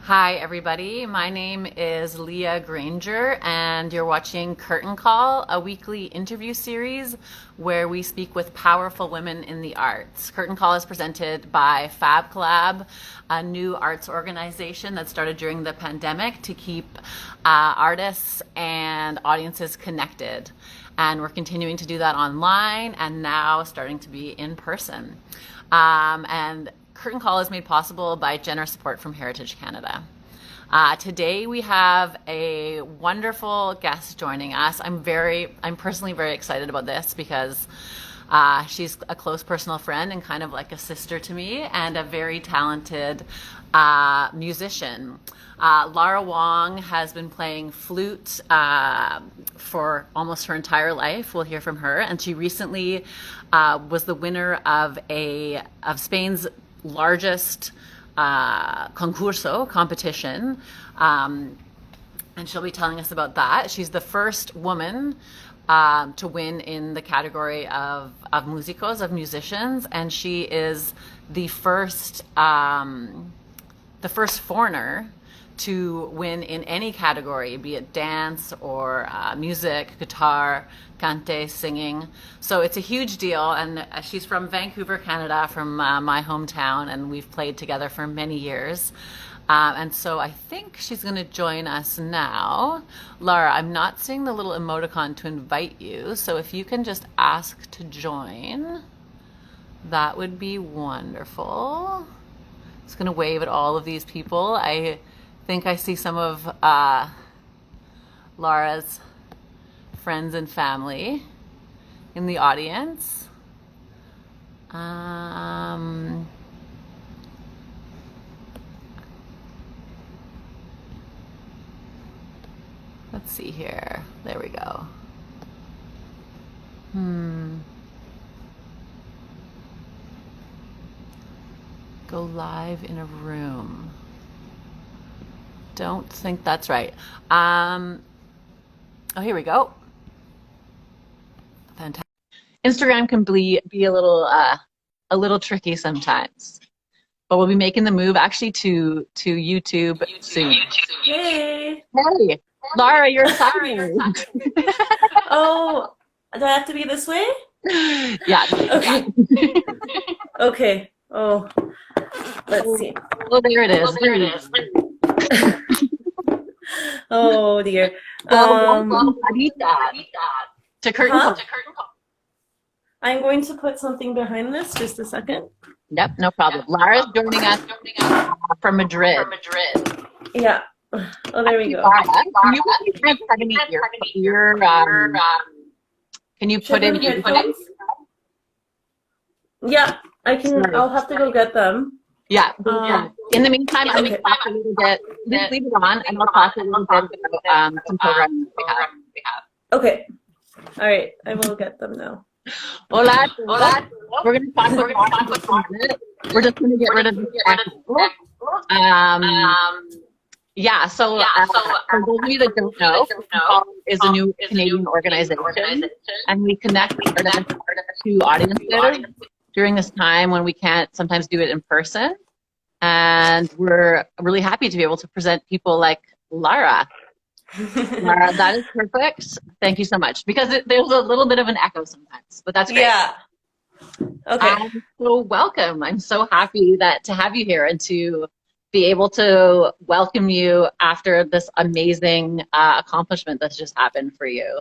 Hi, everybody. My name is Lia Grainger, and you're watching Curtain Call, a weekly interview series where we speak with powerful women in the arts. Curtain Call is presented by FabCollab, a new arts organization that started during the pandemic to keep artists and audiences connected. And we're continuing to do that online and now starting to be in person. And Curtain Call is made possible by generous support from Heritage Canada. Today we have a wonderful guest joining us. I'm personally very excited about this because she's a close personal friend and kind of like a sister to me, and a very talented musician. Lara Wong has been playing flute for almost her entire life. We'll hear from her, and she recently was the winner of Spain's largest competition, and she'll be telling us about that. She's the first woman to win in the category of músicos, of musicians, and she is the first foreigner to win in any category, be it dance or music, guitar, cante, singing. So it's a huge deal, and she's from Vancouver, Canada, from my hometown, and we've played together for many years. And so I think she's going to join us now. Lara, I'm not seeing the little emoticon to invite you, so if you can just ask to join, that would be wonderful. Just going to wave at all of these people. I think I see some of Lara's friends and family in the audience. Let's see here. There we go. Go live in a room. Don't think that's right. Oh, here we go. Fantastic. Instagram can be a little tricky sometimes, but we'll be making the move actually to YouTube soon. Yay! Hey, Lara, you're signed. Oh, do I have to be this way? Yeah. Okay. Okay. Oh, let's see. Oh, there it is. There it is. Oh dear. To Curtain Call. I'm going to put something behind this. Just a second. Yep, no problem. Lara's joining us from Madrid. Yeah. Oh, there we go. Lara, can you put your can you put in headphones? Yeah, I can. I'll have to go get them. Yeah. In the meantime, I'm going to talk a little bit. Just leave it on, and I'll talk a little bit about some programming we have. Okay. All right. I will get them now. Hola. We're going to talk about We're just going to get rid of this echo. Yeah, so for those of you that don't know, FabCollab is a new Canadian organization, and we connect artists to audiences during this time when we can't sometimes do it in person. And we're really happy to be able to present people like Lara. Lara, that is perfect. Thank you so much. Because there's a little bit of an echo sometimes, but that's great. Yeah. Okay. So welcome. I'm so happy to have you here and to be able to welcome you after this amazing accomplishment that's just happened for you.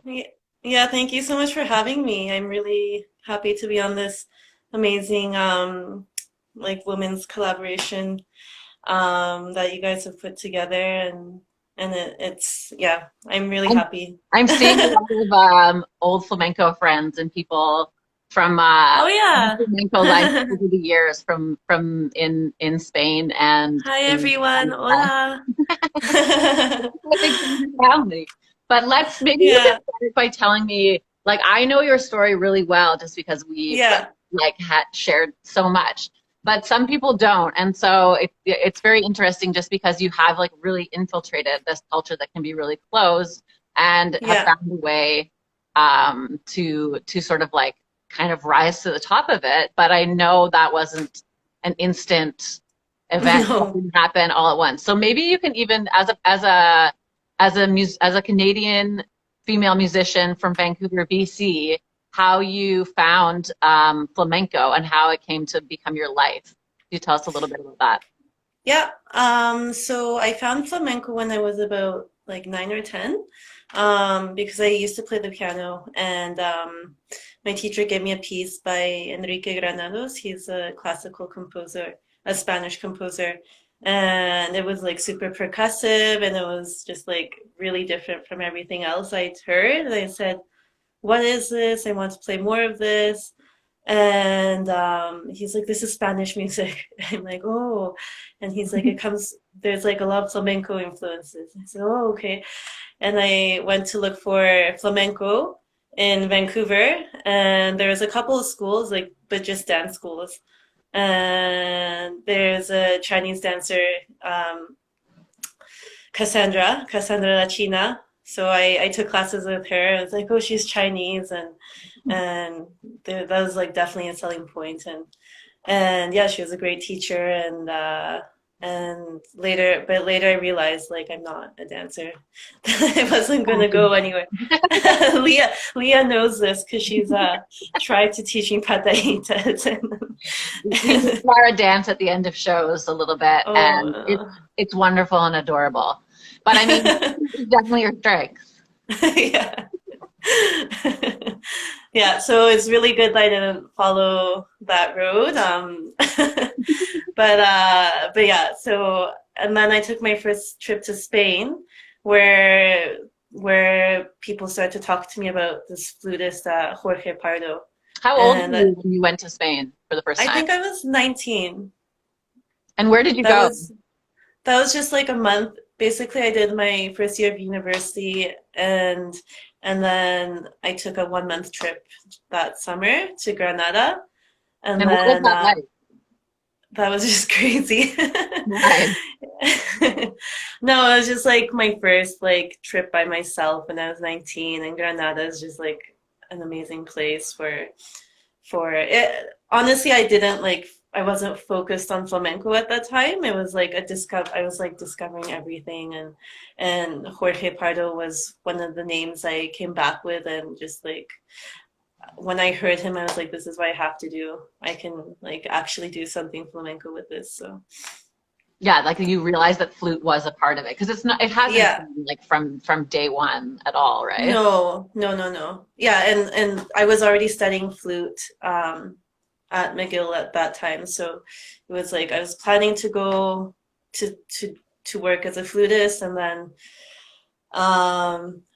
Yeah, thank you so much for having me. I'm really happy to be on this amazing like women's collaboration that you guys have put together, and it's yeah, I'm really happy. I'm seeing a lot of old flamenco friends and people from oh yeah, flamenco life over the years from in Spain. And hi everyone, hola. But let's maybe you can start by telling me, like, I know your story really well just because we had shared so much, but some people don't, and so it's very interesting just because you have like really infiltrated this culture that can be really closed and have found a way to sort of like kind of rise to the top of it. But I know that wasn't an instant event that No. didn't happen all at once. So maybe you can even, as a Canadian female musician from Vancouver, BC, how you found flamenco and how it came to become your life. Can you tell us a little bit about that? Yeah. So I found flamenco when I was about like 9 or 10, because I used to play the piano, and my teacher gave me a piece by Enrique Granados. He's a classical composer, a Spanish composer, and it was like super percussive, and it was just like really different from everything else I'd heard. And I said, "What is this? I want to play more of this." And he's like, "This is Spanish music." I'm like, "Oh," and he's like, there's like a lot of flamenco influences. I said, "Oh, okay." And I went to look for flamenco in Vancouver, and there was a couple of schools, like, but just dance schools. And there's a Chinese dancer, um, Cassandra La China. So I took classes with her. I was like, "Oh, she's Chinese," and that was like definitely a selling point. And yeah, she was a great teacher. And later I realized like I'm not a dancer. I wasn't gonna go anywhere. Leah knows this because she's tried to teach me pataditas. We require a dance at the end of shows a little bit, and Oh. it's wonderful and adorable. But I mean, it's definitely your strength. Yeah. Yeah, so it's really good that I didn't follow that road. But yeah, so and then I took my first trip to Spain, where people started to talk to me about this flutist, Jorge Pardo. How old were And you when you went to Spain for the first I time? think I was 19. And where did you That go? was that was just like a month. Basically, I did my first year of university, and then I took a 1 month trip that summer to Granada, and And what was then that like? that was just crazy. Why? No, it was just like my first like trip by myself when I was 19, and Granada is just like an amazing place for it. Honestly, I wasn't focused on flamenco at that time. It was like I was like discovering everything, and Jorge Pardo was one of the names I came back with, and just like when I heard him, I was like, this is what I have to do. I can like actually do something flamenco with this. So Yeah, like you realized that flute was a part of it because it hasn't yeah. been like from day one at all, right? No, no, no, no. Yeah, and I was already studying flute at McGill at that time, so it was like I was planning to go to work as a flutist,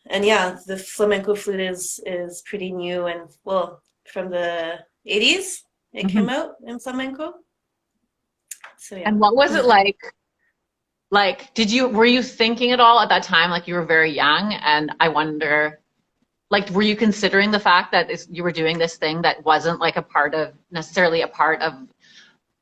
and yeah, the flamenco flute is pretty new, and well, from the 80s it Mhm. came out in flamenco. So yeah. And what was it like? Like, were you thinking at all at that time, like you were very young? And I wonder, like, were you considering the fact that you were doing this thing that wasn't like necessarily a part of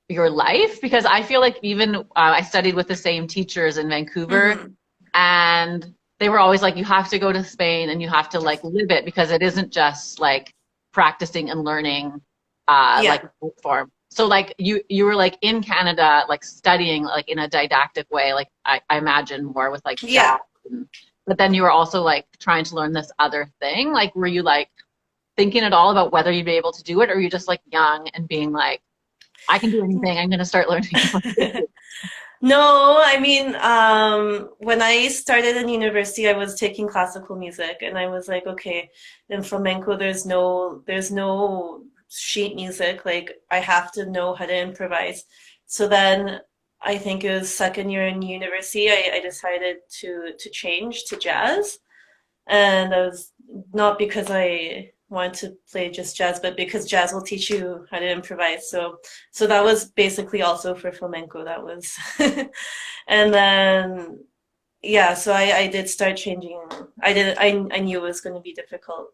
your life? Because I feel like even I studied with the same teachers in Vancouver, Hmm. and they were always like, you have to go to Spain and you have to like live it because it isn't just like practicing and learning like Yeah. a book form. So like you were like in Canada, like studying like in a didactic way, like I imagine more with like jazz. Yeah. But then you were also like trying to learn this other thing. Like were you like thinking at all about whether you'd be able to do it, or were you just like young and being like, I can do anything, I'm gonna start learning. No, I mean, when I started in university, I was taking classical music, and I was like, okay, in flamenco, there's no sheet music. Like, I have to know how to improvise. So then, I think it was second year in university, I decided to change to jazz, and I was not because I wanted to play just jazz, but because jazz will teach you how to improvise. So that was basically also for flamenco. That was, and then yeah. So I did start changing. I knew it was going to be difficult.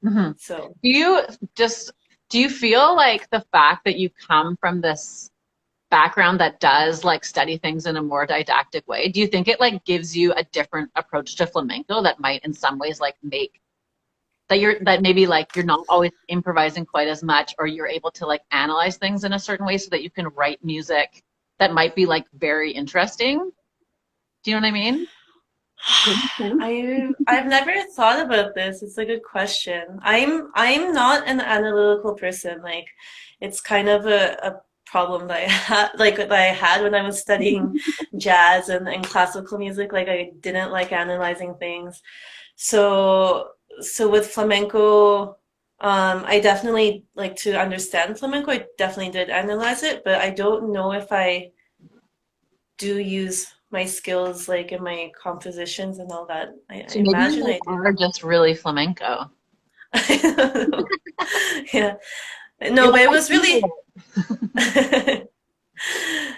Hmm. So Do you just do you feel like the fact that you come from this background that does like study things in a more didactic way, do you think it like gives you a different approach to flamenco that might in some ways like make that maybe like you're not always improvising quite as much, or you're able to like analyze things in a certain way so that you can write music that might be like very interesting? Do you know what I mean? Does that make sense? I've never thought about this. It's a good question. I'm not an analytical person. Like it's kind of a problem that I had when I was studying jazz and classical music. Like I didn't like analyzing things. So so with flamenco, I definitely like to understand flamenco. I definitely did analyze it, but I don't know if I do use my skills like in my compositions and all that. I So maybe you imagine like I do. are just really flamenco. I don't know. Yeah. You're No, but like, it I was feel really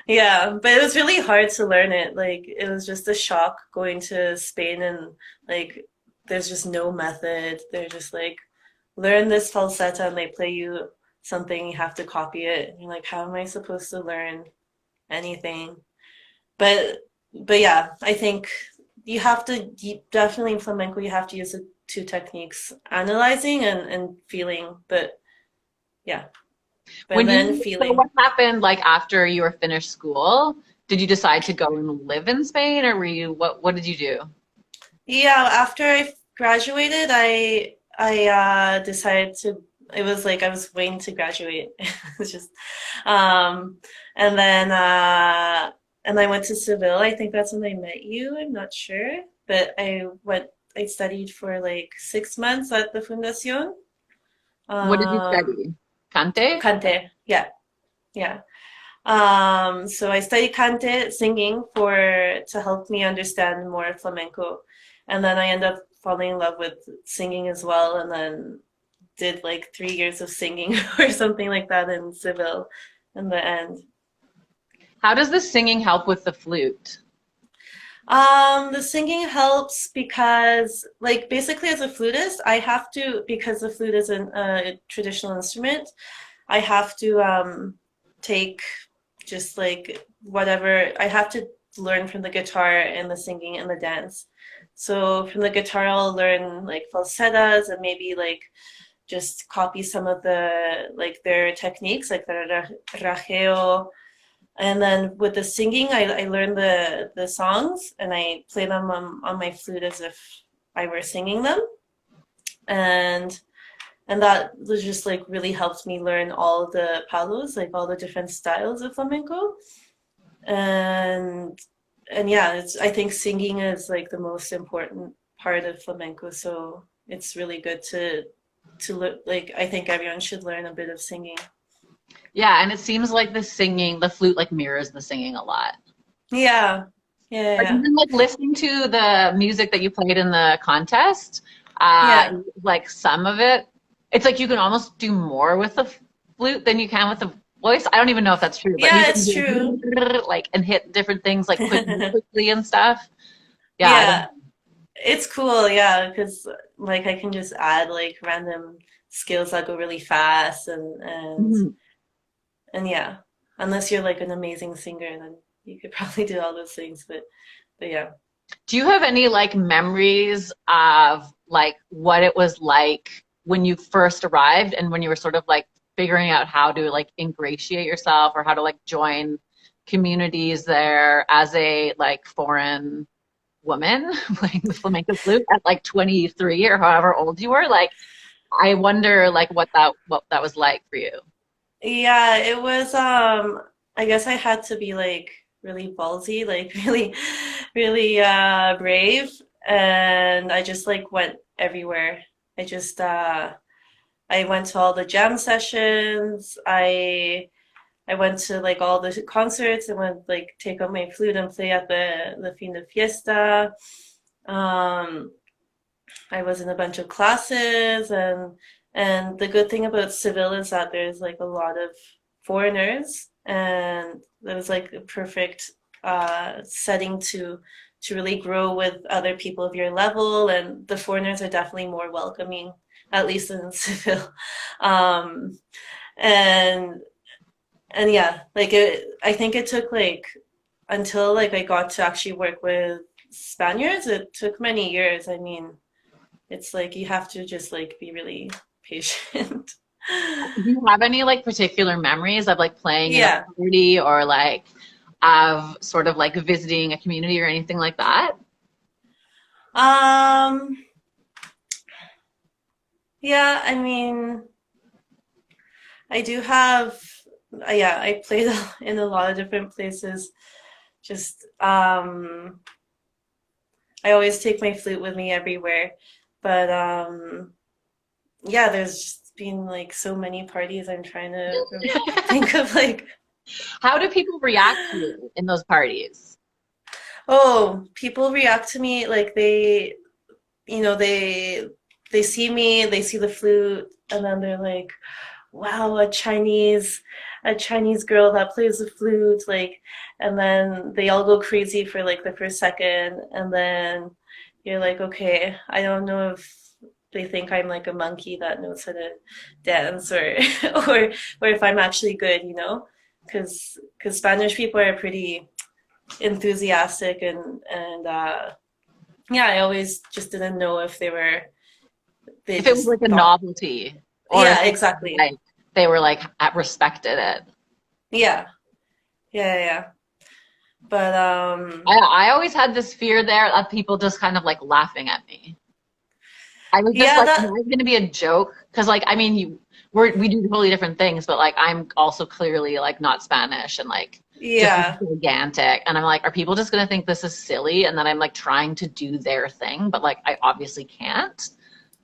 yeah, but it was really hard to learn it. Like it was just a shock going to Spain and like there's just no method. They're just like learn this falsetto and they play you something, you have to copy it. And you're like, how am I supposed to learn anything? But but yeah, I think you definitely in flamenco you have to use the two techniques, analyzing and feeling. But yeah, but when then you, so feeling. what happened like after you were finished school? Did you decide to go and live in Spain or were you, what did you do? Yeah, after I graduated, I decided to. It was like I was waiting to graduate. It's just, um, and then and I went to Seville. I think that's when I met you. I'm not sure, but I went. I studied for like 6 months at the Fundación. What did you Um, study? Cante? Cante. Yeah, yeah. So I studied cante, singing for to help me understand more flamenco, and then I ended up falling in love with singing as well, and then did like 3 years of singing or something like that in Seville in the end. How does the singing help with the flute? The singing helps because, like, basically as a flutist, I have to, because the flute is a traditional instrument, I have to take just like whatever I have to learn from the guitar and the singing and the dance. So from the guitar, I'll learn like falsettas and maybe like just copy some of the like their techniques, like the rajeo. And then with the singing, I learn the songs and I play them on my flute as if I were singing them. And and that was just like really helped me learn all the palos, like all the different styles of flamenco. And and yeah, it's I think singing is like the most important part of flamenco. So it's really good to look like I think everyone should learn a bit of singing. Yeah, and it seems like the singing, the flute like mirrors the singing a lot. Yeah, yeah, Or yeah, even like listening to the music that you played in the contest, yeah. like some of it, it's like you can almost do more with the flute than you can with the voice. I don't even know if that's true, but you Yeah, can it's true. do like and hit different things like quickly and stuff. Yeah, I don't Yeah, it's cool. Yeah, because like I can just add like random skills that go really fast know. and yeah, unless you're like an amazing singer, then you could probably do all those things. But yeah. Do you have any like memories of like what it was like when you first arrived and when you were sort of like figuring out how to like ingratiate yourself or how to like join communities there as a like foreign woman playing the flamenco flute at like 23 or however old you were? Like, I wonder like what that was like for you. Yeah, it was I guess I had to be like really ballsy, like really brave and I just like went everywhere. I just I went to all the jam sessions. I went to like all the concerts. I went like take out my flute and play at the fin de fiesta. Um, I was in a bunch of classes and the good thing about Seville is that there's like a lot of foreigners and it was like a perfect setting to really grow with other people of your level and the foreigners are definitely more welcoming, at least in Seville. Um, and and yeah, I think it took like until like I got to actually work with Spaniards, it took many years. I mean, it's like you have to just like be really patient. Do you have any like particular memories of like playing in a Yeah. party or like of sort of like visiting a community or anything like that? Um, yeah, I mean, I do have, yeah, I played in a lot of different places. Just, I always take my flute with me everywhere. But yeah, there's just been like so many parties. I'm trying to think of like, How do people react to you in those parties? oh, people react to me like you know, they see me, they see the flute, and then they're like, wow, a Chinese girl that plays the flute, like, and then they all go crazy for like the first second, and then you're like, okay, I don't know if they think I'm like a monkey that knows how to dance or or if I'm actually good, you know, because Spanish people are pretty enthusiastic and yeah, I always just didn't know if they If it was just like a thought, novelty, or if yeah, it was exactly, like they were like respected it. yeah, yeah. But I always had this fear there of people just kind of like laughing at me. I was just yeah, like, am that I going to be a joke? Because like, I mean, we do totally different things, but like, I'm also clearly like not Spanish and like just yeah, gigantic. And I'm like, are people just going to think this is silly? And then I'm like trying to do their thing, but like, I obviously can't.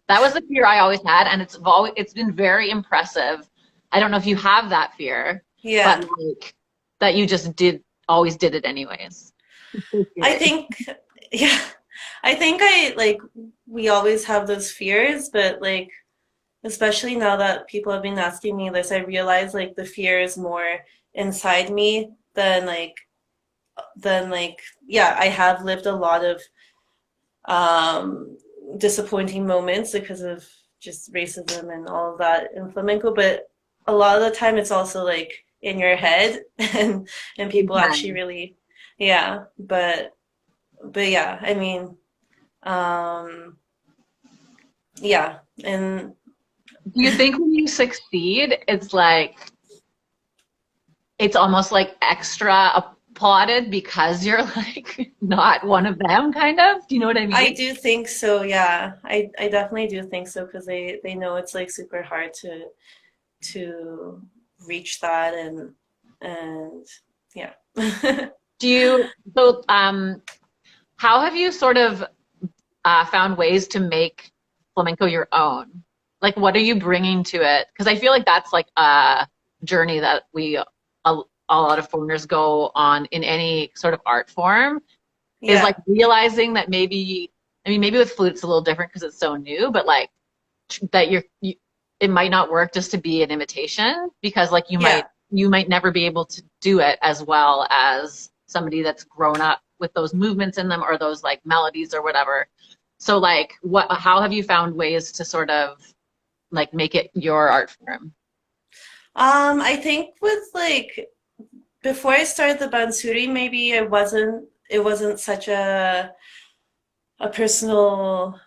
That was the fear I always had, and it's been very impressive. I don't know if you have that fear, but yeah. like that you just always did it anyways. It's so I scary. think yeah, I think I like we always have those fears, but like especially now that people have been asking me this, I realize like the fear is more inside me than like yeah, I have lived a lot of um disappointing moments because of just racism and all of that in flamenco, but a lot of the time it's also like in your head and people actually Sometimes. really yeah, but yeah, I mean um yeah, and Do you think when you succeed, it's almost like extra applauded because you're like not one of them, kind of? Do you know what I I mean? do think so, yeah. I definitely do think so because they know it's like super hard to reach that and yeah. Do you, so, how have you sort of found ways to make flamenco your own? Like, what are you bringing to it? Because I feel like that's like a journey that a lot of foreigners go on in any sort of art form, is like Yeah. realizing that maybe, I mean, maybe with flute it's a little different because it's so new, but like that it might not work just to be an imitation because like Yeah. you might never be able to do it as well as somebody that's grown up with those movements in them or those like melodies or whatever. So like how have you found ways to sort of like make it your art form? I think with like before I started the Bansuri, maybe it wasn't such a personal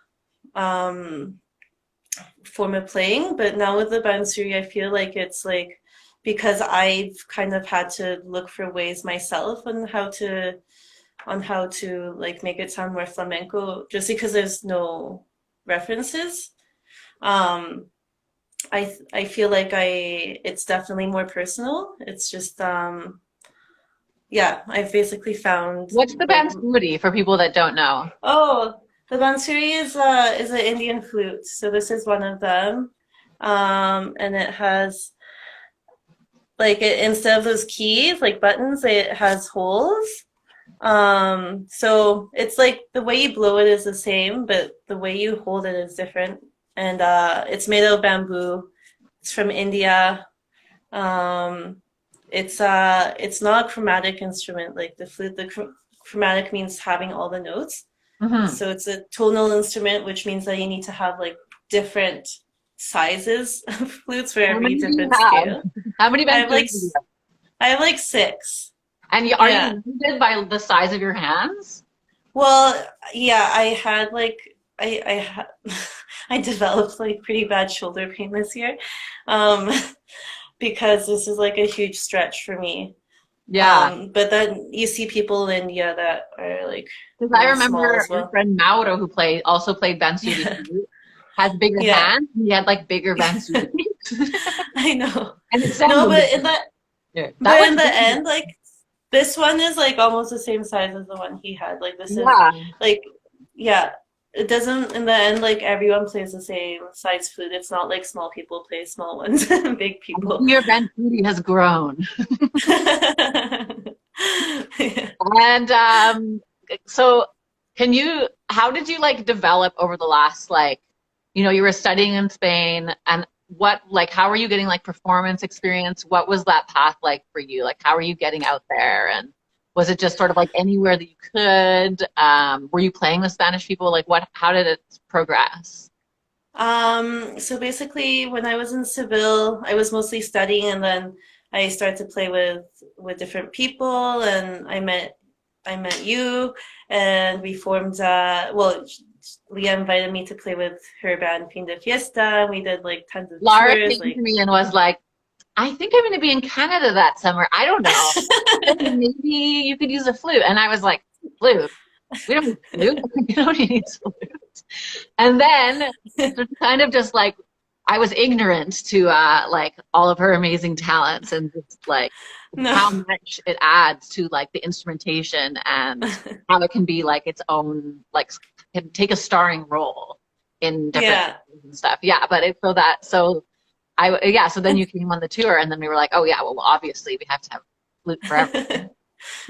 um form of playing, but now with the Bansuri, I feel like it's like because I've kind of had to look for ways myself on how to like make it sound more flamenco, just because there's no references. Um, I feel like it's definitely more personal. It's just yeah, I've basically found What's the like bansuri for people that don't know? oh, the bansuri is an Indian flute, so this is one of them. And it has like instead of those keys, like buttons, it has holes. So it's like the way you blow it is the same, but the way you hold it is different. And it's made out of bamboo. It's from India. Um, it's not a chromatic instrument like the flute. Chromatic means having all the notes. Hmm. So it's a tonal instrument, which means that you need to have like different sizes of flutes for How every many do you different have? scale. How many I have like bansuri do you have? I have like six. And are you Yeah. limited by the size of your hands? Well, yeah, I had like I had I developed like pretty bad shoulder pain this year, um, because this is like a huge stretch for me. Yeah. But then you see people in India that are like Because I really small remember as our well. friend Mauro, who also played Bansuri Yeah, flute, has bigger yeah, hands. He had like bigger Bansuri feet. I know. And it No, sounded good. That but was in the really, end, like this one is like almost the same size as the one he had. Like this is yeah. like yeah, it doesn't in the end like everyone plays the same size flute. It's not like small people play small ones and big I people. see your Bansuri has grown. Yeah. And so how did you like develop over the last like, you were studying in Spain and how are you getting like performance experience? What was that path like for you? Like, how are you getting out there? And was it just sort of like anywhere that you could? Were you playing with Spanish people? Like how did it progress? So basically, when I was in Seville, I was mostly studying, and then I started to play with different people, and I met you, and we formed. Well, Leah invited me to play with her band Fin de Fiesta, and we did like tons of Lara tours. came to Like, me and was like, I think I'm going to be in Canada that summer. I don't know. Maybe you could use a flute. And I was like, flute? We don't need flute. We don't need flute. And then kind of just like I was ignorant to like all of her amazing talents and just like no, how much it adds to like the instrumentation and how it can be like its own like can take a starring role in different yeah. things and stuff. Yeah, but it's so then you came on the tour and then we were like, oh yeah, well obviously we have to have flute forever.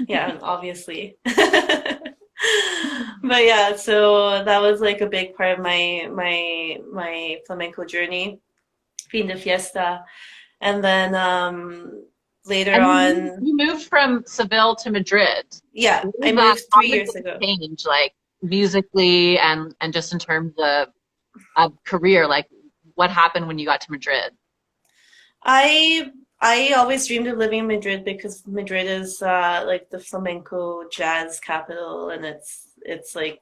Yeah, obviously. But yeah, so that was like a big part of my flamenco journey, fin de fiesta. And then later And on, you moved from Seville to Madrid. yeah, What I was that? moved How 3 years did it ago. change, like musically and just in terms of career? Like, what happened when you got to Madrid? I I always dreamed of living in Madrid because Madrid is like the flamenco jazz capital, and it's like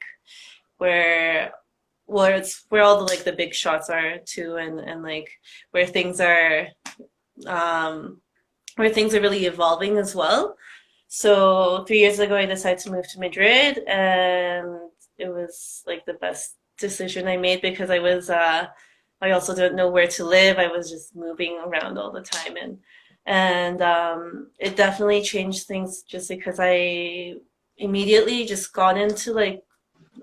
where it's where all the like the big shots are too, and like where things are um, where things are really evolving as well. So 3 years ago, I decided to move to Madrid, and it was like the best decision I made because I also didn't know where to live. I was just moving around all the time, and it definitely changed things just because I immediately just got into like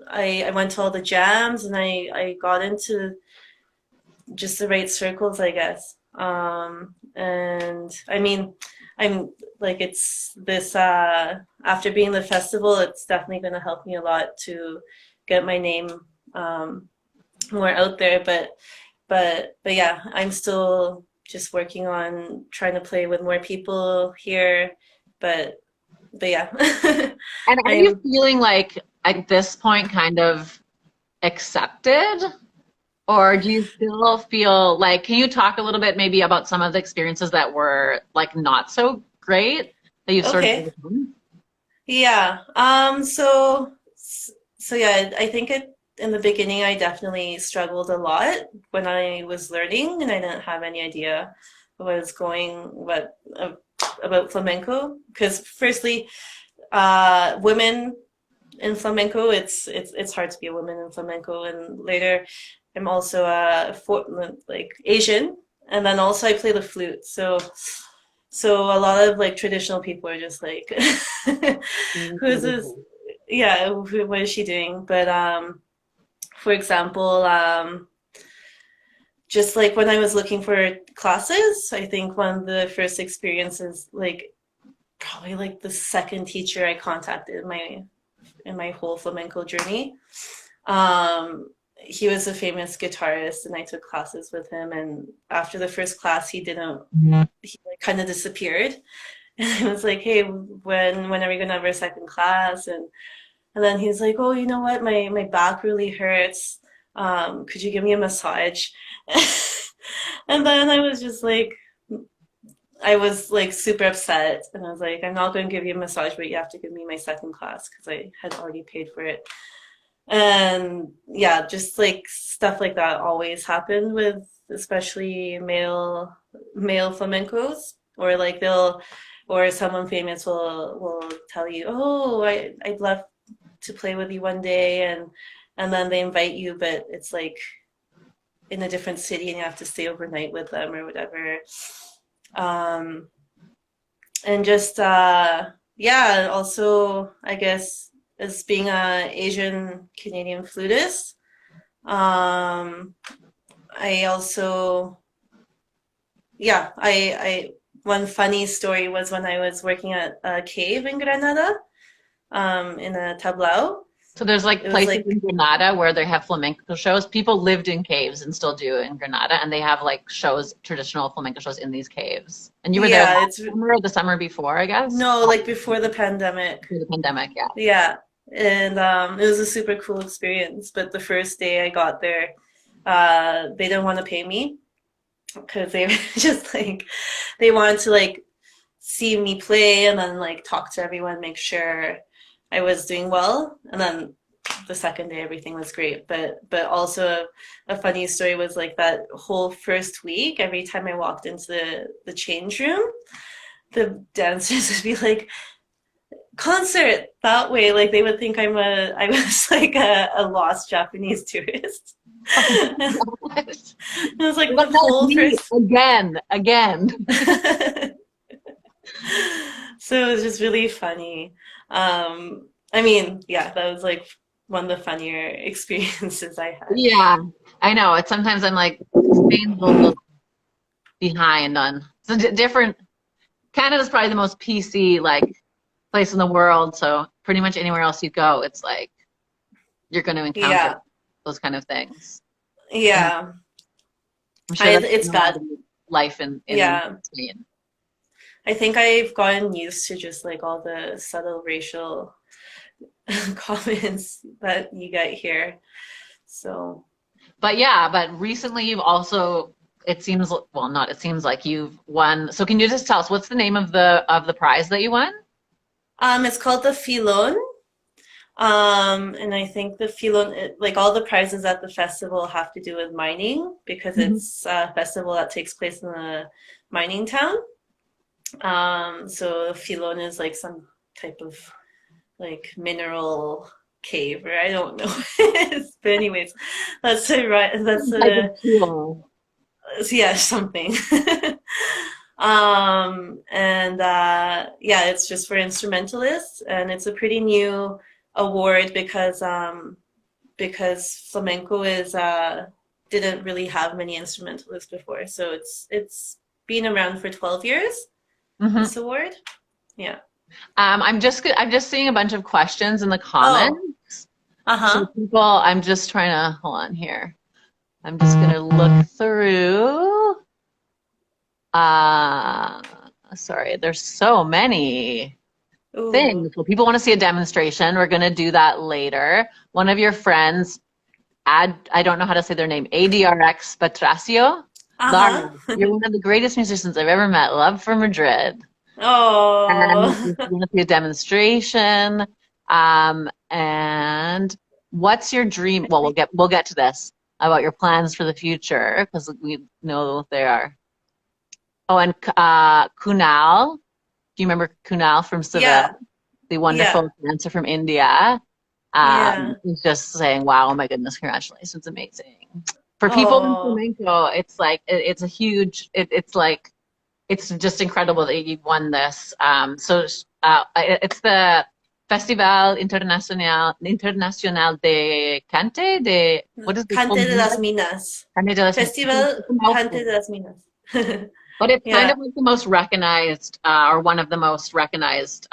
I went to all the jams and I got into just the right circles, I guess. And I mean, I'm like it's this after being the festival, it's definitely going to help me a lot to get my name um, more out there. But yeah, I'm still just working on trying to play with more people here. But but yeah, And are you I'm feeling like at this point kind of accepted? Or do you still feel like, can you talk a little bit maybe about some of the experiences that were like not so great that you've sort of okay. overcome? Yeah. So yeah, I think in the beginning I definitely struggled a lot when I was learning and I didn't have any idea what was going what about flamenco because firstly, women in flamenco it's hard to be a woman in flamenco and later I'm also like Asian and then also I play the flute. So a lot of like traditional people are just like, who is this? Yeah, what is she doing? But for example, just like when I was looking for classes, I think one of the first experiences, like probably like the second teacher I contacted in my whole flamenco journey. He was a famous guitarist, and I took classes with him. And after the first class, he didn't. He like kind of disappeared. And I was like, "Hey, when are we gonna have our second class?" And then he's like, "Oh, you know what? My back really hurts. Could you give me a massage?" And then I was like super upset, and I was like, "I'm not going to give you a massage, but you have to give me my second class because I had already paid for it." And yeah, just like stuff like that always happened with especially male flamencos, or like they'll or someone famous will tell you, oh, I'd love to play with you one day, and then they invite you, but it's like in a different city and you have to stay overnight with them or whatever. Um, and just yeah, also I guess as being a Asian Canadian flutist, I also yeah, I one funny story was when I was working at a cave in Granada, in a tablao. So there's like It was places in like Granada where they have flamenco shows. People lived in caves and still do in Granada, and they have like shows, traditional flamenco shows in these caves. And you were there yeah, last it's summer or the summer before, I guess, no, like before the pandemic. before the pandemic. Yeah. Yeah, and it was a super cool experience. But the first day I got there, they didn't want to pay me because they were just like they wanted to like see me play and then like talk to everyone, make sure I was doing well. And then the second day everything was great. But also a funny story was like that whole first week, every time I walked into the change room, the dancers would be like, concert that way, like they would think I was like a lost Japanese tourist. It was like But the that's whole me first again. so it was just really funny. I mean, yeah, that was like one of the funnier experiences I had. Yeah, I know. It's sometimes I'm like Spain's a little behind on. It's a different. Canada's probably the most PC like place in the world, so pretty much anywhere else you go, it's like you're going to encounter Yeah, those kind of things. And yeah. I'm sure that's It's not bad. life in Yeah. Spain. I think I've gotten used to just like all the subtle racial comments that you get here. So, But yeah, but recently you've also, it seems, well, not it seems like you've won. So can you just tell us what's the name of the prize that you won? it's called the Filon. And I think the Filon, like all the prizes at the festival have to do with mining because Mhm. it's a festival that takes place in a mining town. So Filon is like some type of like mineral cave, or I don't know. But anyways, that's a right. That's Some type of a tool. yeah, something. And yeah, it's just for instrumentalists, and it's a pretty new award because flamenco is didn't really have many instrumentalists before, so it's been around for 12 years. Mhm. This award, yeah. I'm just seeing a bunch of questions in the Oh, comments. So uh-huh. people, I'm just trying to hold on here. I'm just gonna look through. Uh, Sorry, there's so many Ooh, things. Well, people want to see a demonstration. We're gonna do that later. One of your friends, I don't know how to say their name, ADRX Patracio. Lara, uh-huh. you're one of the greatest musicians I've ever met. Love from Madrid. And Oh. if you want to see a demonstration. And what's your dream? Well, we'll get to this about your plans for the future because we know they are. Oh, and Kunal. Do you remember Kunal from Seville, Yeah, the yeah, wonderful dancer from India? yeah. He's just saying, "Wow, oh my goodness, congratulations, amazing." For people in Oh, flamenco, it's like it's a huge. It's like it's just incredible that you won this. It's the Festival Internacional de Cante de what is it Cante called? de las Minas. Cante de las Festival It's a Cante mouthful. de las Minas. But it's kind Yeah. of like the most recognized, or one of the most recognized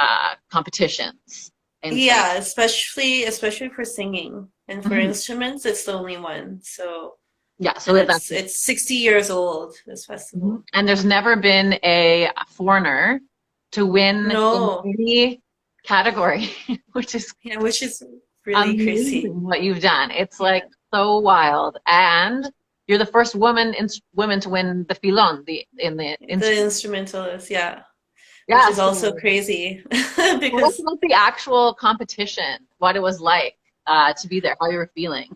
competitions in Spain. Yeah, especially for singing and for Mhm. instruments, it's the only one. So, Yeah, and so that's it's 60 years old, this mhm. festival. And there's never been a foreigner to win in No. any category, which is Yeah, which is really crazy. amazing what you've done. It's like so wild. And you're the first woman to win the filon, in the The instrument. instrumentalist, yeah, which Yeah, is also so crazy what's because about the actual competition? What it was like to be there, how you were feeling.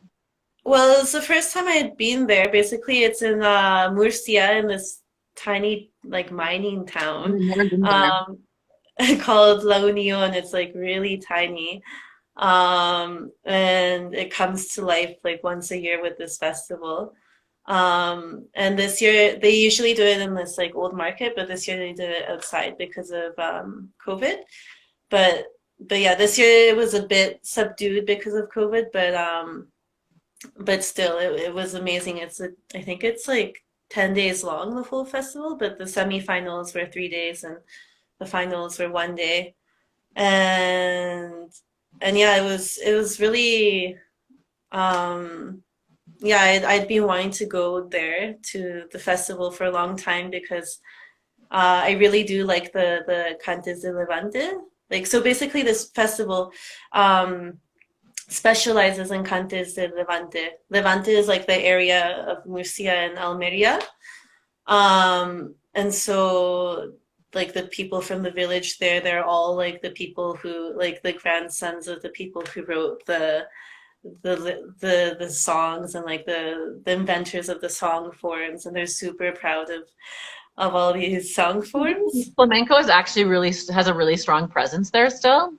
well, it was the first time I had been there. Basically, it's in Murcia, in this tiny like mining town. I've never been there. Um, called La Union. It's like really tiny. And it comes to life like once a year with this festival. And this year they usually do it in this like old market, but this year they did it outside because of COVID. But but yeah, this year it was a bit subdued because of COVID, but still it was amazing. I think it's like 10 days long, the full festival, but the semifinals were 3 days and the finals were 1 day. And and yeah, it was really yeah, I'd been wanting to go there to the festival for a long time because I really do like the Cantes de Levante. Like so basically this festival um specializes in Cantes de Levante. Levante is like the area of Murcia and Almeria. And so like the people from the village there, they're all like the people who like the grandsons of the people who wrote the songs and like the inventors of the song forms, and they're super proud of all these song forms. Flamenco is actually really has a really strong presence there still.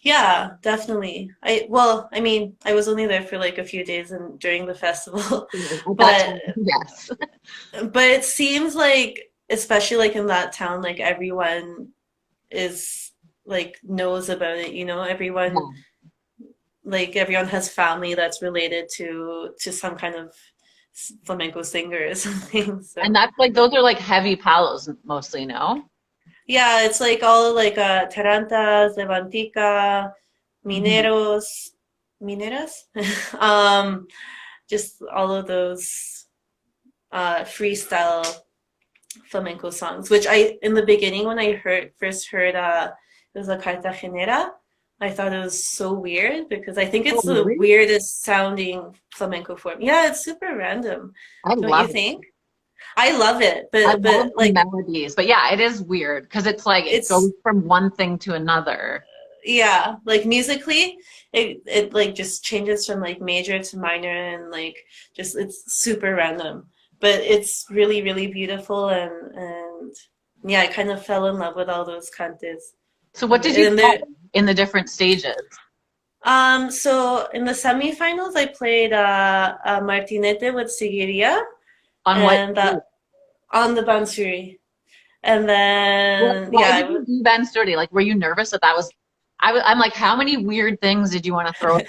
Yeah, definitely. I mean, I was only there for like a few days and during the festival, At that but time, yes. it seems like, especially like in that town, like everyone is like knows about it, you know, everyone Yeah. like everyone has family that's related to some kind of flamenco singer or something. And So that's like those are like heavy palos mostly, no? yeah, it's like all like tarantas, levantica, Mhm. mineros, mineras, um, just all of those freestyle flamenco songs. Which I in the beginning when I first heard it was a Cartagenera. I thought it was so weird because I think Oh, it's the really? weirdest sounding flamenco form. Yeah, it's super random, I don't you love it. think? I love it, I but love the like melodies. But yeah, it is weird because it's like it goes it's from one thing to another. yeah, like musically, it like just changes from like major to minor and like just it's super random, but it's really really beautiful and yeah, I kind of fell in love with all those cantes. So what did you And play there, in the different stages? so in the semifinals, I played Martinete with Siguiria On what? and on the Bansuri, and then Why yeah, did you do Ben Sturdy? Like, were you nervous that that was? I'm like, how many weird things did you want to throw in?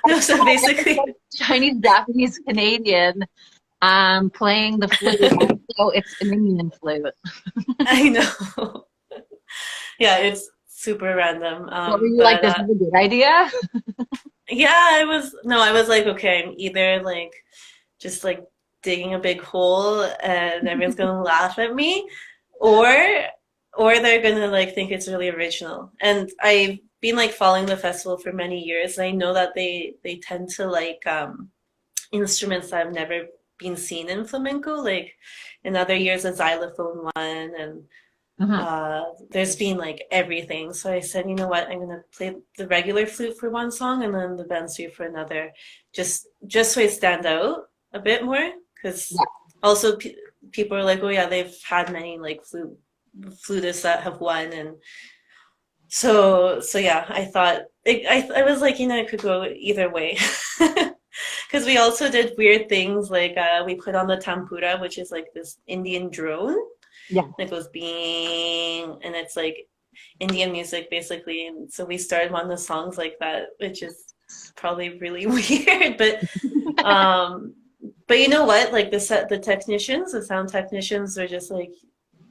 no, so basically. Chinese, Japanese, Canadian, playing the flute. So it's an Indian flute. I know. Yeah, it's super random. What were you like? But This is a good idea. yeah, I was like, okay, I'm either like just like digging a big hole and everyone's gonna laugh at me, or they're gonna like think it's really original. And I've been like following the festival for many years, and I know that they tend to like instruments that have never been seen in flamenco. Like in other years, a xylophone one, and Mhm. there's been like everything. So I said, you know what, I'm gonna play the regular flute for one song and then the bansu for another, just so I stand out a bit more. Because Yeah. also people are like, oh yeah, they've had many like flutists that have won, and so yeah, I thought I was like, you know, it could go either way. Because we also did weird things like we put on the tampura, which is like this Indian drone Yeah. that goes bing, and it's like Indian music basically. And so we started one of the songs like that, which is probably really weird, um, but you know what? Like the technicians, the sound technicians, were just like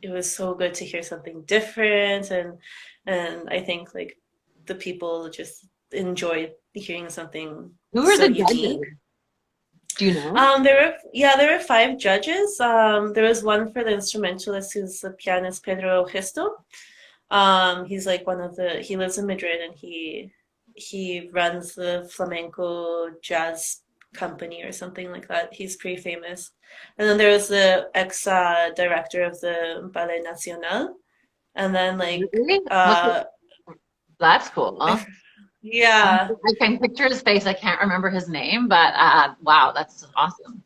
it was so good to hear something different, and I think like the people just enjoyed hearing something Who were so the unique. judges? Do you know? There were five judges. There was one for the instrumentalist who's the pianist Pedro Gesto. He's like he lives in Madrid, and he runs the flamenco jazz company or something like that. He's pretty famous. And then there was the ex director of the Ballet Nacional, and then like Really? That's cool. I, yeah, I can picture his face. I can't remember his name, but wow, that's awesome.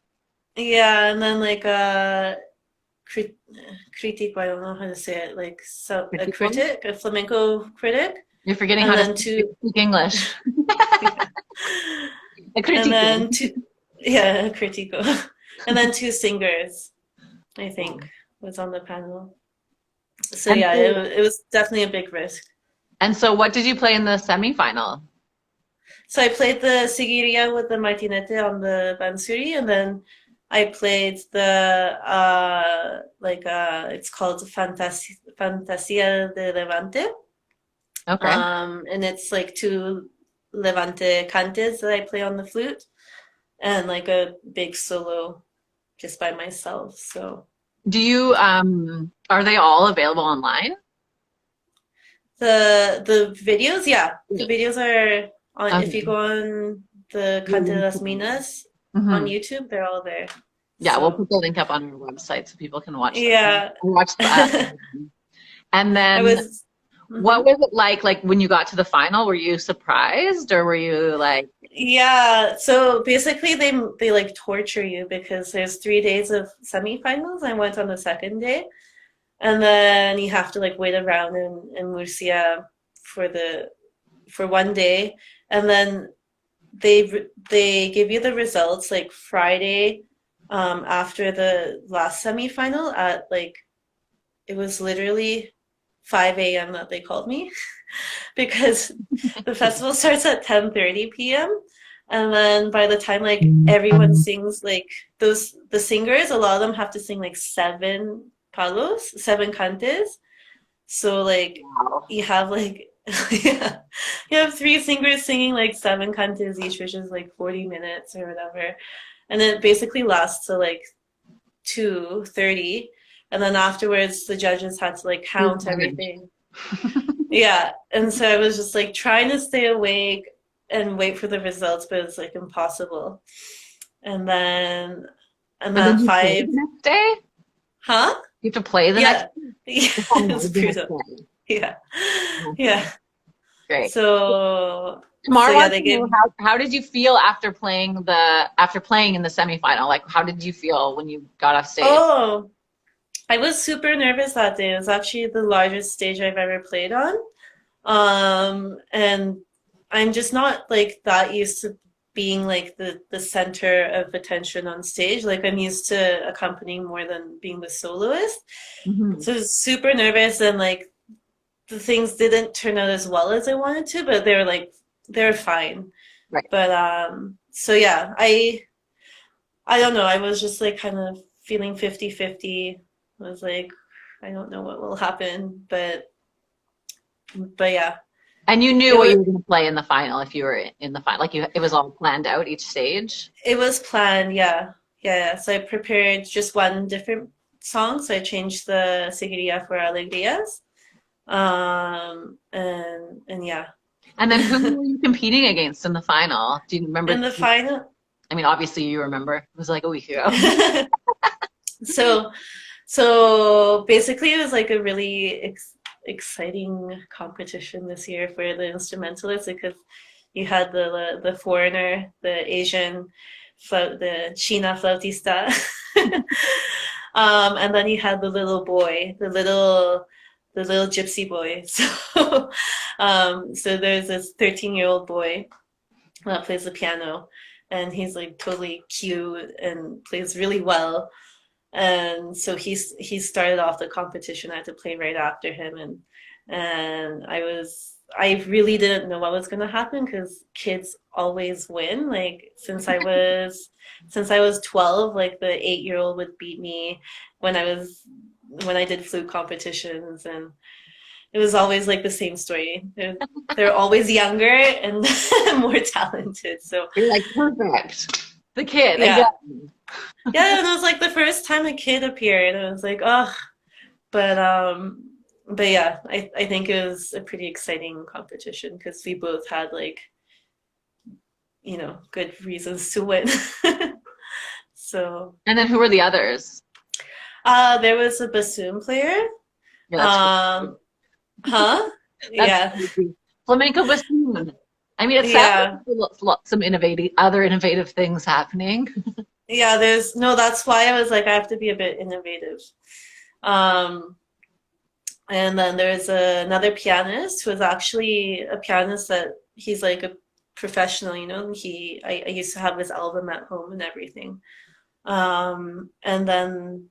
yeah, and then like critico, I don't know how to say it, like so a Critical? critic, a flamenco critic, You're forgetting and how to then two, speak English. yeah, A and critical. then two, yeah, a critico, and then two singers, I think, was on the panel. So And yeah, so, it was definitely a big risk. and so what did you play in the semifinal? So I played the Sigiriya with the Martinete on the Bansuri, and then I played the it's called Fantasia de Levante. Okay. And it's like two Levante cantes that I play on the flute, and like a big solo just by myself. So Do you are they all available online? the videos, yeah, the Yeah. videos are on. If you Okay. go on the Cante de las Minas on Hmm. YouTube, they're all there. Yeah, we'll So put the link up on our website so people can watch them. yeah, Watch the and I then was. what Mhm. was it like when you got to the final? Were you surprised or were you like, Yeah, so basically they like torture you because there's 3 days of semifinals. I went on the second day, and then you have to like wait around in Murcia for the for one day, and then they give you the results like Friday, after the last semifinal at like it was literally 5 a.m. that they called me because the festival starts at 10:30 p.m. And then by the time like everyone sings like the singers, a lot of them have to sing like seven palos, seven cantes. So like wow. you have like yeah, you have three singers singing like seven cantes each, which is like 40 minutes or whatever. And it basically lasts till like 2:30. And then afterwards the judges had to like You're count finished. everything. Yeah. And so I was just like trying to stay awake and wait for the results, but it's like impossible. And then and And then then you play the five, next day? huh? You have to play the next Yeah. Yeah, the final it's is the next brutal. day. Yeah. Okay. Yeah. Great. So Tamara yeah, wants they to know gave. how did you feel after playing in the semifinal? Like how did you feel when you got off stage? Oh, I was super nervous that day. It was actually the largest stage I've ever played on. And I'm just not like that used to being like the center of attention on stage. Like I'm used to accompanying more than being the soloist. Hmm. So I was super nervous and like the things didn't turn out as well as I wanted to, but they were fine. Right. But so yeah, I don't know. I was just like kind of feeling 50-50. I was like, I don't know what will happen, but yeah, And you knew it what was you were going to play in the final if you were in the final. Like it was all planned out each stage. it was planned. Yeah, yeah, yeah. So I prepared just one different song. So I changed the Seguiría for Alegrías. And yeah. And then who were you competing against in the final? Do you remember? In the final, I mean, obviously you remember. It was like a week ago. so so basically, it was like a really exciting competition this year for the instrumentalists because you had the foreigner, the Asian, the China flautista, and then you had the little boy, the little gypsy boy. So there's this 13-year-old boy that plays the piano, and he's like totally cute and plays really well. And so he started off the competition. I had to play right after him, and I really didn't know what was going to happen because kids always win. Like since I was 12, like the 8-year-old would beat me when I did flute competitions, and it was always like the same story. They're always younger and more talented. So You're like, perfect. The kid again. yeah, yeah, and it was like the first time a kid appeared, and I was like, oh, but yeah, I think it was a pretty exciting competition because we both had like good reasons to win. So And then who were the others? there was a bassoon player. Yeah, that's crazy. Um, huh? That's Yeah, crazy. Flamenco bassoon. I mean, it sounds like yeah, there's some other innovative things happening. yeah. There's no. That's why I was like, I have to be a bit innovative. Um, and then there's another pianist who is actually a pianist that he's like a professional, you know. I used to have his album at home and everything. And then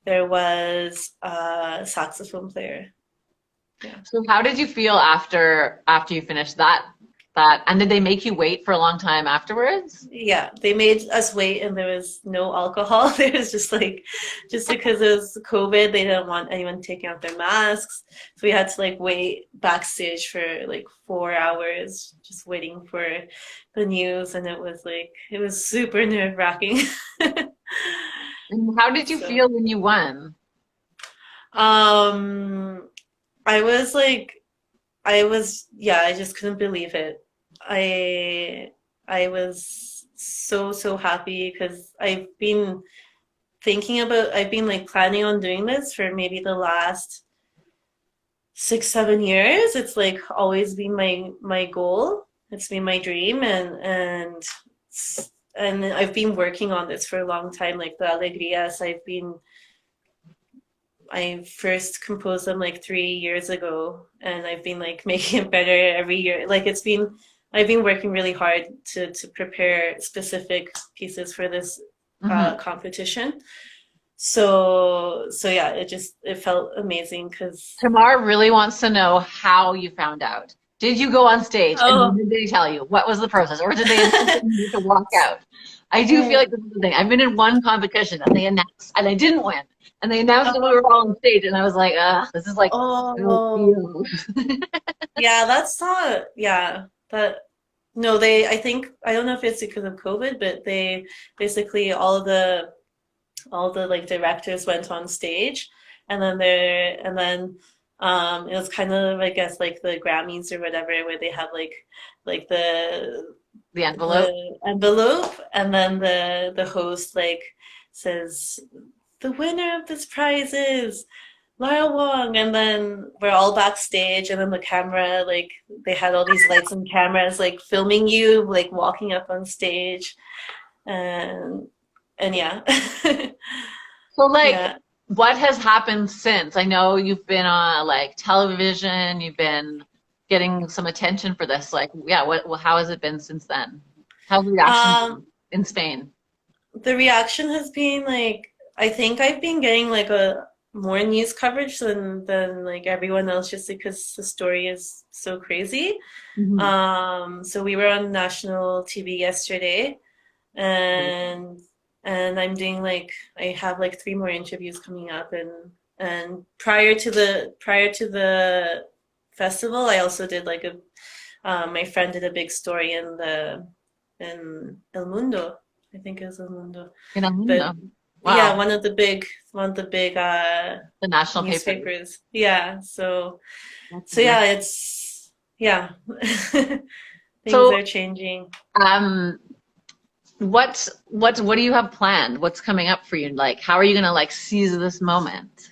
there was a saxophone player. Yeah. So how did you feel after you finished that and did they make you wait for a long time afterwards? Yeah, they made us wait and there was no alcohol. There was just like, just because it was COVID, they didn't want anyone taking off their masks. So we had to like wait backstage for like 4 hours, just waiting for the news. And it was super nerve-wracking. And how did you So, feel when you won? um, I was like, yeah, I just couldn't believe it. I, I was so happy because I've been like planning on doing this for maybe the last 6, 7 years. It's like always been my goal. It's been my dream, and I've been working on this for a long time. Like the Alegrias, I first composed them like 3 years ago, and I've been like making it better every year. I've been working really hard to prepare specific pieces for this Hmm. competition. So yeah, it felt amazing because Tamar really wants to know how you found out. Did you go on stage and oh. did they tell you? What was the process? Or did they announce that you need to walk out? I do feel like Mm. this is the thing. I've been in one competition and they announced, and I didn't win. And they announced that we were all on stage, and I was like, this is like, I don't Oh, feel. yeah, that's not, yeah, that, no, they, I think, I don't know if it's because of COVID, but they basically, all the like directors went on stage, and then, it was kind of, I guess, like the Grammys or whatever, where they have like The envelope. the envelope, and then the host like says, the winner of this prize is Lara Wong, and then we're all backstage, and then the camera, like they had all these lights and cameras, like filming you, like walking up on stage, and yeah, So like, yeah. what has happened since? I know you've been on like television, you've been getting some attention for this. Like, yeah, well, how has it been since then? How's the reaction been Um, in Spain? the reaction has been like, I think I've been getting like a more news coverage than like everyone else, just because the story is so crazy. Hmm. So we were on national TV yesterday, and I'm doing like, I have like 3 more interviews coming up, and prior to the festival, I also did like a my friend did a big story in El Mundo. I think it was El Mundo. In El But Mundo. yeah, Wow. one of the big The national paper. newspapers. Yeah, That's so yeah, amazing. yeah. Things So, are changing. um, what do you have planned? What's coming up for you? Like, how are you gonna like seize this moment?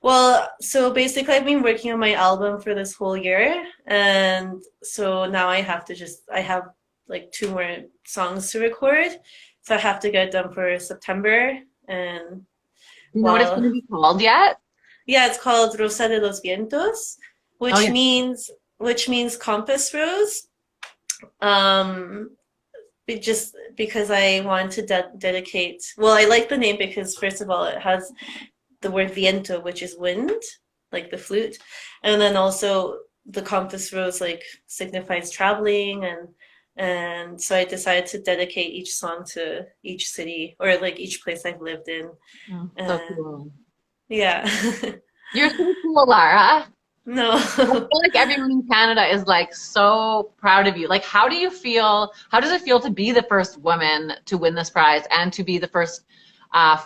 Well, so basically, I've been working on my album for this whole year, and so now I have like 2 more songs to record, so I have to get it done for September. And Do you know what it's gonna well, be called yet? yeah, it's called Rosa de los Vientos, Oh yeah. which means compass rose. Um, just because I wanted to dedicate. Well, I like the name because first of all, it has the word viento, which is wind, like the flute, and then also the compass rose like signifies traveling, and so I decided to dedicate each song to each city or like each place I've lived in, Oh, so and cool. yeah. You're so cool, Lara. I No. feel like everyone in Canada is like so proud of you. Like, how do you feel? How does it feel to be the first woman to win this prize and to be the first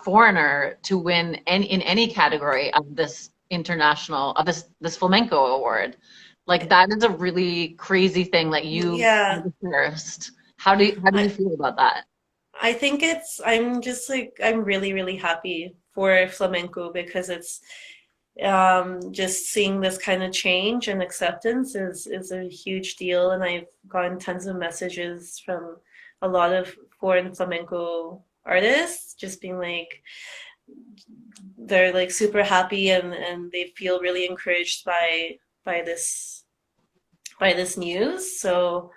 foreigner to win in any category of this international of this flamenco award? Like, that is a really crazy thing that you are Yeah. the first. How do you I feel about that? I think I'm just like, I'm really happy for flamenco because it's just seeing this kind of change and acceptance is a huge deal, and I've gotten tons of messages from a lot of foreign flamenco artists just being like, they're like super happy and they feel really encouraged by this by this news. So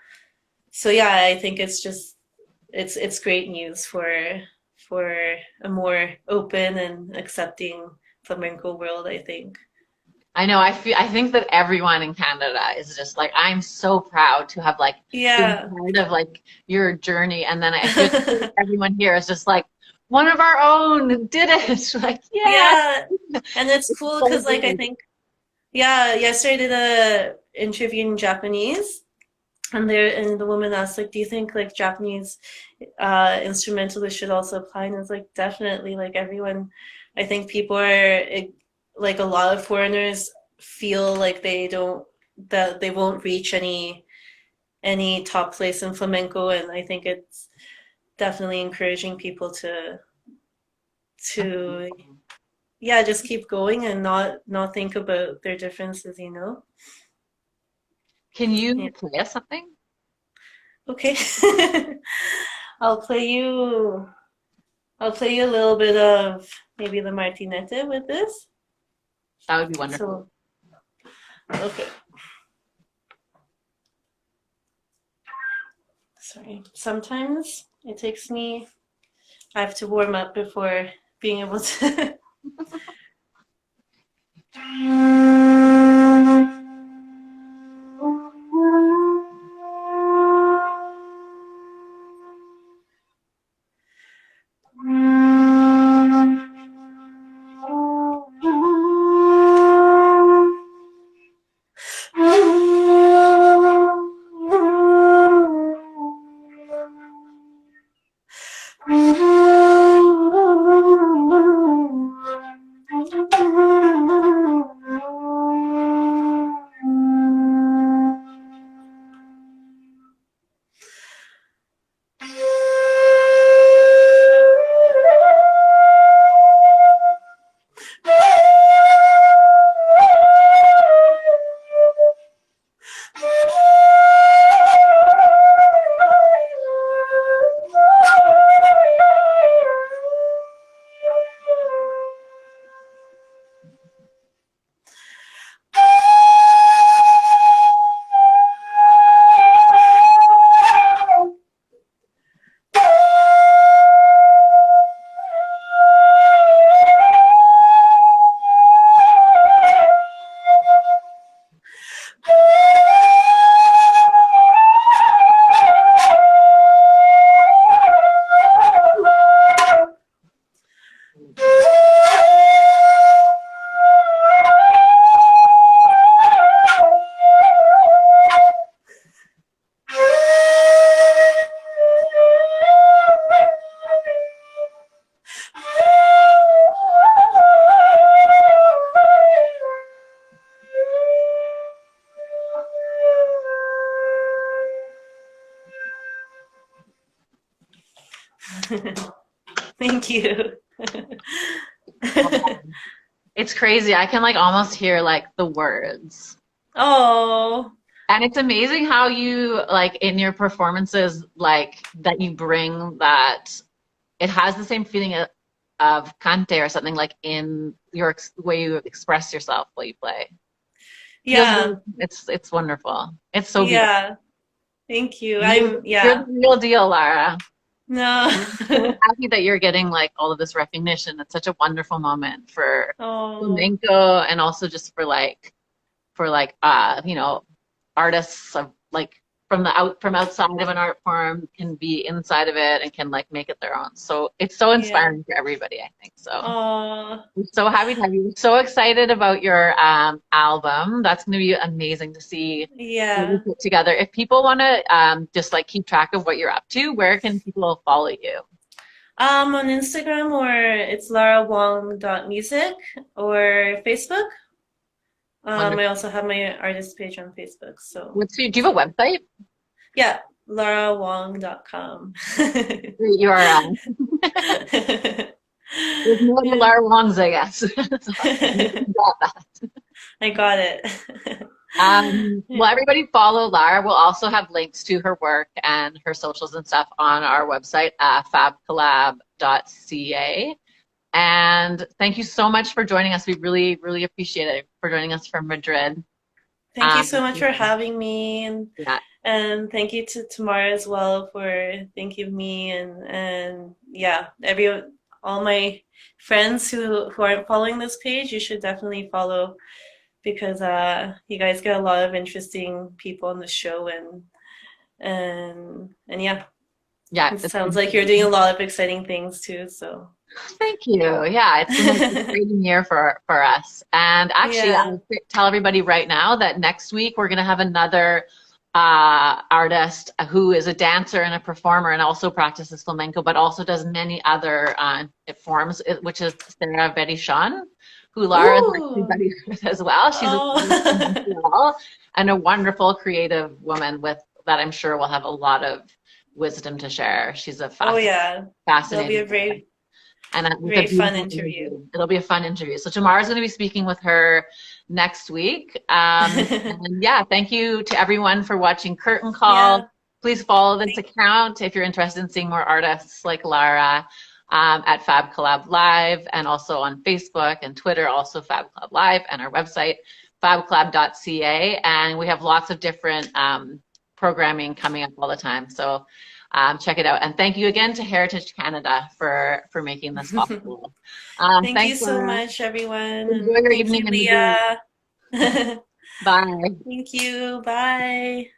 yeah, I think it's just it's great news for a more open and accepting flamenco world, I think. I know. I think that everyone in Canada is just like, I'm so proud to have like been Yeah. part of like your journey. And then I feel like everyone here is just like, one of our own did it. Like, yeah. Yeah. And it's It's cool so because like I good. think yeah, yesterday I did a interview in Japanese and the woman asked like, do you think like Japanese instrumentalists should also apply? And it's like definitely like everyone I think people are like a lot of foreigners feel like they don't that they won't reach any top place in flamenco, and I think it's definitely encouraging people to yeah, just keep going and not think about their differences, you know? Can Yeah. you play us something? Okay. I'll play you I'll play you a little bit of maybe the martinete with this. That would be wonderful. So, okay. Sorry. Sometimes it takes me I have to warm up before being able to Thank you. It's crazy. I can like almost hear like the words. Oh, And it's amazing how you like in your performances like that you bring that it has the same feeling of cante or something like in your way you express yourself while you play. Feels yeah, really, it's wonderful. It's so beautiful. yeah. Thank you. You're Yeah. the real deal, Lara. No. I'm so happy that you're getting like all of this recognition. It's such a wonderful moment for Oh, flamenco and also just for like artists of like from outside of an art form can be inside of it and can like make it their own. So it's so yeah. inspiring for everybody, I think. So Oh, I'm so happy to have you. So excited about your album. That's going to be amazing to see what you yeah. put together. If people want to just like keep track of what you're up to, where can people follow you? On Instagram or it's larawong.music or Facebook. I Wonderful. also have my artist page on Facebook. So, Do you have a website? yeah, larawong.com. You are there's no other Yeah. Lara Wongs, I guess. So you got that. I got it. Well, everybody follow Lara. We'll also have links to her work and her socials and stuff on our website, FabCollab.ca. And thank you so much for joining us. We really, really appreciate it for joining us from Madrid. Thank you Um, so much for having me, yeah, and thank you to Tamara as well for thinking of me, and yeah, all my friends who aren't following this page, you should definitely follow because you guys get a lot of interesting people on the show, and yeah, yeah. it sounds like you're doing a lot of exciting things too. So Thank you. Yeah, it's been an exciting year for us. And actually, yeah. I'll tell everybody right now that next week we're going to have another artist who is a dancer and a performer and also practices flamenco, but also does many other forms, which is Sarah Betty Sean, who Lara is actually Ooh. buddied with as well. She's a flutist from Oh. Montreal and a wonderful creative woman with that I'm sure will have a lot of wisdom to share. She's a Oh yeah. That'll be a fascinating woman. very, And it's a very fun beautiful interview. interview. It'll be a fun interview. So tomorrow's going to be speaking with her next week. And yeah, thank you to everyone for watching Curtain Call. Yeah. Please follow this account if you're interested in seeing more artists like Lara at FabCollab Live and also on Facebook and Twitter, also FabCollab Live, and our website, FabCollab.ca. And we have lots of different programming coming up all the time. So check it out. And thank you again to Heritage Canada for making this possible. Thank you Thanks, so Laura. much, everyone, Enjoy and your thank evening you, in Madrid. Leah. Bye. Thank you. Bye.